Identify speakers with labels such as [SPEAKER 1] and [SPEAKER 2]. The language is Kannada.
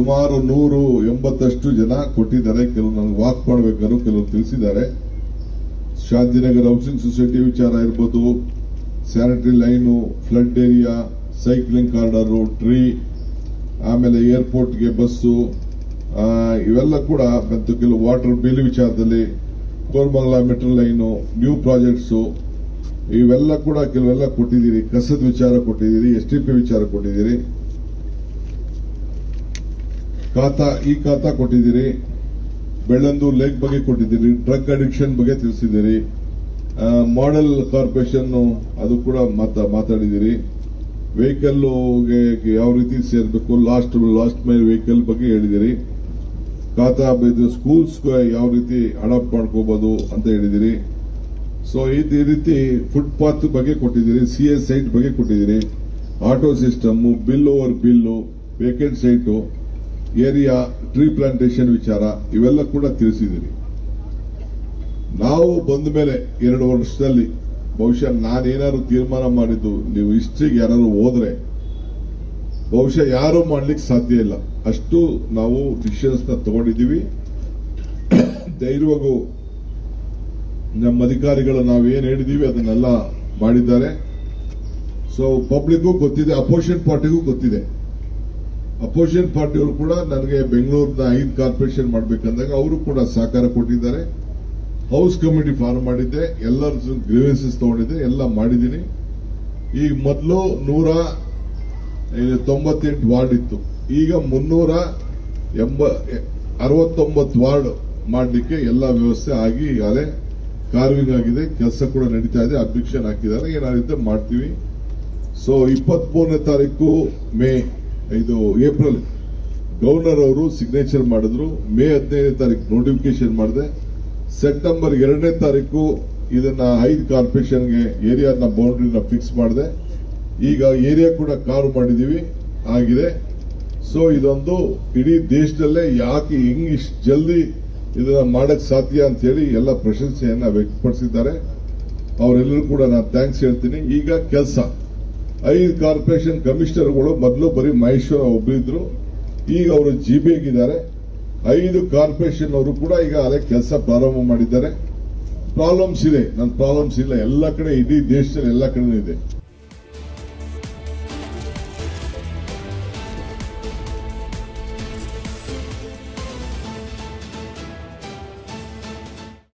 [SPEAKER 1] ಸುಮಾರು 180 ಜನ ಕೊಟ್ಟಿದ್ದಾರೆ. ಕೆಲವರು ನನಗೆ ವಾಕ್ ಮಾಡಬೇಕಾದ್ರು ಕೆಲವರು ತಿಳಿಸಿದ್ದಾರೆ. ಶಾಂತಿನಗರ್ ಹೌಸಿಂಗ್ ಸೊಸೈಟಿ ವಿಚಾರ ಇರ್ಬೋದು, sanitary line, flood area, cycling cadre, tree, ಆಮೇಲೆ ಏರ್ಪೋರ್ಟ್ಗೆ ಬಸ್ಸು, ಇವೆಲ್ಲ ಕೂಡ ಮತ್ತು ಕೆಲವು ವಾಟರ್ ಬಿಲ್ ವಿಚಾರದಲ್ಲಿ, Koramangala metro line, new projects, ಇವೆಲ್ಲ ಕೂಡ ಕೆಲವೆಲ್ಲ ಕೊಟ್ಟಿದ್ದೀರಿ. ಕಸದ ವಿಚಾರ ಕೊಟ್ಟಿದ್ದೀರಿ, ಎಸ್ಟಿಪಿ ವಿಚಾರ ಕೊಟ್ಟಿದ್ದೀರಿ, ಖಾತಾ ಕೊಟ್ಟಿದ್ದೀರಿ, ಬೆಳ್ಳಂದೂರು ಲೇಕ್ ಬಗ್ಗೆ ಕೊಟ್ಟಿದ್ದೀರಿ, ಡ್ರಗ್ ಅಡಿಕ್ಷನ್ ಬಗ್ಗೆ ತಿಳಿಸಿದ್ದೀರಿ, ಮಾಡೆಲ್ ಕಾರ್ಪೊರೇಷನ್ ಅದು ಕೂಡ ಮಾತಾಡಿದ್ದೀರಿ, ವೆಹಿಕಲ್ಗೆ ಯಾವ ರೀತಿ ಸೇರಬೇಕು, ಲಾಸ್ಟ್ ಮೈಲ್ ವೆಹಿಕಲ್ ಬಗ್ಗೆ ಹೇಳಿದಿರಿ, ಸ್ಕೂಲ್ಸ್ಗೆ ಯಾವ ರೀತಿ ಅಡಾಪ್ಟ್ ಮಾಡ್ಕೋಬಹುದು ಅಂತ ಹೇಳಿದಿರಿ. ಸೊ ಈ ರೀತಿ ಫುಟ್ಪಾತ್ ಬಗ್ಗೆ ಕೊಟ್ಟಿದ್ದೀರಿ, ಸಿಎಸ್ ಸೈಟ್ ಬಗ್ಗೆ ಕೊಟ್ಟಿದ್ದೀರಿ, auto system, bill over bill, vacant site, area, tree plantation ವಿಚಾರ ಇವೆಲ್ಲ ಕೂಡ ತಿಳಿಸಿದ್ದೀರಿ. ನಾವು ಬಂದ ಮೇಲೆ 2 ವರ್ಷದಲ್ಲಿ ಬಹುಶಃ ನಾನೇನಾದ್ರು ತೀರ್ಮಾನ ಮಾಡಿದ್ದು ನೀವು ಹಿಸ್ಟ್ರಿಗೆ ಯಾರು ಹೋದ್ರೆ ಬಹುಶಃ ಯಾರೂ ಮಾಡ್ಲಿಕ್ಕೆ ಸಾಧ್ಯ ಇಲ್ಲ. ಅಷ್ಟು ನಾವು ಡಿಸಿಷನ್ಸ್ ತಗೊಂಡಿದ್ದೀವಿ. ಧೈರ್ಯವಾಗೂ ನಮ್ಮ ಅಧಿಕಾರಿಗಳು ನಾವೇನು ಹೇಳಿದೀವಿ ಅದನ್ನೆಲ್ಲ ಮಾಡಿದ್ದಾರೆ. ಸೊ ಪಬ್ಲಿಕ್ಗೂ ಗೊತ್ತಿದೆ, ಅಪೋಸಿಷನ್ ಪಾರ್ಟಿಗೂ ಗೊತ್ತಿದೆ. ಅಪೋಸಿಷನ್ ಪಾರ್ಟಿಯವರು ಕೂಡ ನನಗೆ ಬೆಂಗಳೂರಿನ 5 ಕಾರ್ಪೊರೇಷನ್ ಮಾಡಬೇಕಂದಾಗ ಅವರು ಕೂಡ ಸಹಕಾರ ಕೊಟ್ಟಿದ್ದಾರೆ. ಹೌಸ್ ಕಮಿಟಿ ಫಾರ್ಮ್ ಮಾಡಿದ್ದೆ, ಎಲ್ಲರ ಗ್ರೀವೆನ್ಸಸ್ ತಗೊಂಡಿದ್ದೆ, ಎಲ್ಲ ಮಾಡಿದ್ದೀನಿ. ಈಗ ಮೊದಲು 198 ವಾರ್ಡ್ ಇತ್ತು, ಈಗ 369 ವಾರ್ಡ್ ಮಾಡಲಿಕ್ಕೆ ಎಲ್ಲ ವ್ಯವಸ್ಥೆ ಆಗಿ ಈಗಾಗಲೇ ಕಾರ್ವಿಂಗ್ ಆಗಿದೆ, ಕೆಲಸ ಕೂಡ ನಡೀತಾ ಇದೆ, ಅಬ್ಜೆಕ್ಷನ್ ಹಾಕಿದ್ದಾರೆ, ಏನಾಗುತ್ತೆ ಮಾಡ್ತೀವಿ. ಸೊ 23ನೇ ತಾರೀಕು ಏಪ್ರಿಲ್ ಗವರ್ನರ್ ಅವರು ಸಿಗ್ನೇಚರ್ ಮಾಡಿದ್ರು. ಮೇ 15ನೇ ತಾರೀಕು ನೋಟಿಫಿಕೇಶನ್ ಮಾಡಿದೆ. ಸೆಪ್ಟೆಂಬರ್ 2ನೇ ತಾರೀಕು ಇದನ್ನ 5 ಕಾರ್ಪೊರೇಷನ್ಗೆ ಏರಿಯಾನ ಬೌಂಡ್ರಿನ ಫಿಕ್ಸ್ ಮಾಡಿದೆ. ಈಗ ಏರಿಯಾ ಕೂಡ ಕಾರ್ವ್ ಮಾಡಿದೀವಿ, ಆಗಿದೆ. ಸೊ ಇದೊಂದು ಇಡೀ ದೇಶದಲ್ಲೇ ಯಾಕೆ ಇಷ್ಟು ಜಲ್ದಿ ಇದನ್ನ ಮಾಡಕ್ ಸಾಧ್ಯ ಅಂತ ಹೇಳಿ ಎಲ್ಲ ಪ್ರಶಂಸೆಯನ್ನ ವ್ಯಕ್ತಪಡಿಸಿದ್ದಾರೆ. ಅವರೆಲ್ಲರೂ ಕೂಡ ನಾನು ಥ್ಯಾಂಕ್ಸ್ ಹೇಳ್ತೀನಿ. ಈಗ ಕೆಲಸ 5 ಕಾರ್ಪೊರೇಷನ್ ಕಮಿಷನರ್ಗಳು ಮೊದಲು ಬರೀ ಮಹೇಶ್ವರ ಒಬ್ಬರಿದ್ರು, ಈಗ ಅವರು ಜಿಬಿಗಿದ್ದಾರೆ. 5 ಕಾರ್ಪೊರೇಷನ್ ಅವರು ಕೂಡ ಈಗ ಅದೇ ಕೆಲಸ ಪ್ರಾರಂಭ ಮಾಡಿದ್ದಾರೆ. ಪ್ರಾಬ್ಲಮ್ಸ್ ಇದೆ, ನನ್ನ ಪ್ರಾಬ್ಲಮ್ಸ್ ಇಲ್ಲ, ಎಲ್ಲ ಕಡೆ ಇಡೀ ದೇಶದಲ್ಲಿ ಎಲ್ಲ ಕಡೆ ಇದೆ.